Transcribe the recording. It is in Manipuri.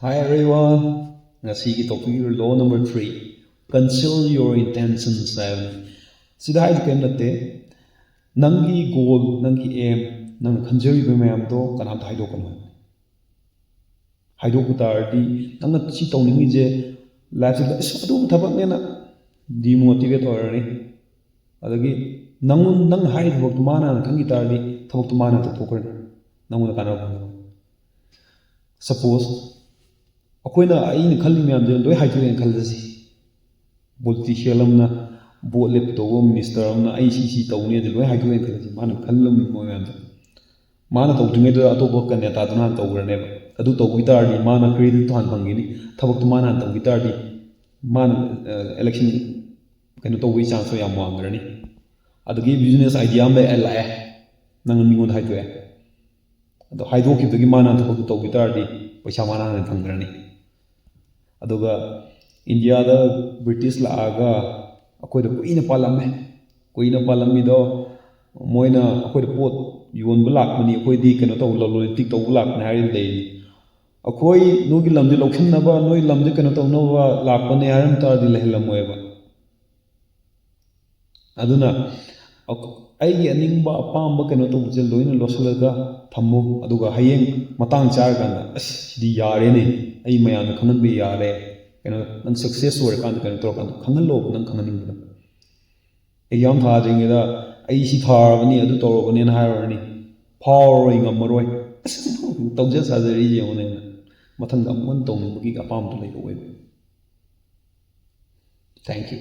Hi everyone. Ngasi topic law number 3. Conceal your intentions. Sida hai ken natte nangi goal nangi aim nang khanjari be mayam to kanam thai do kan haido kutardi nang chi tawning je life se adu thabak ne na demotivate orani adagi nang hai thabak tu mana kangi tardi thabak tu mana to thokran nang kana suppose अखोइना आइन खल्ली मैम जे लोय हाइजोन खल्लसी पॉलिटिशियन अमना बोट लेप तोबो मिनिस्टर अमना आई सी तौने जे लोय हाइजोन खल्लसी माने खल्लम मैम माना तौद्रिङै दो अतोप कनेता दुना तौरने अदु तौबि तारदि माना क्रेडिट तो हान फंगिनी थबक तो माना तौबि तारदि माना इलेक्शन कनो तौबि चांस याम वांगरनी अदगी बिजनेस आइडिया में एलाए नंग मिगोन हाइदोए अदो हाइदो किबगी माना थबक तौबि तारदि पैसा माना ने फंगरनी अदुगा इंडिया दा ब्रिटिश लागा अखोइदा कुइना पालम्मी दो मोइना अखोइदा पोट योनबा लाकमनी अखोइदी कनो तौ लॉजिस्टिक तौ लाकने हारि दे अखोइ नोगी लमदे लौखिनबा नोइ लमदे कनो तौनबा लाकने हारम तारदि लहलमोयबा अदुना अैगी अनिंगबा अपामबा कनो तौजे लोइना लोसलगा थम्मो अदुगा हयेंग मतांग चारगांदा अस सिदि यारेने अै मयाम खंगनबे यारे कनो नंग सक्सेस ओरकांद कनो तोरकांद खंगनलो नंग खंगनिंगदा एग्जाम थाद्रिङैदा अै सि थारबनी अदु तौरबनी ना हायरनी फावरोय ngमरोय तौजे साजरी जेवने मथंग अमन तौनबगी अपामदो लैरोय थैंक यू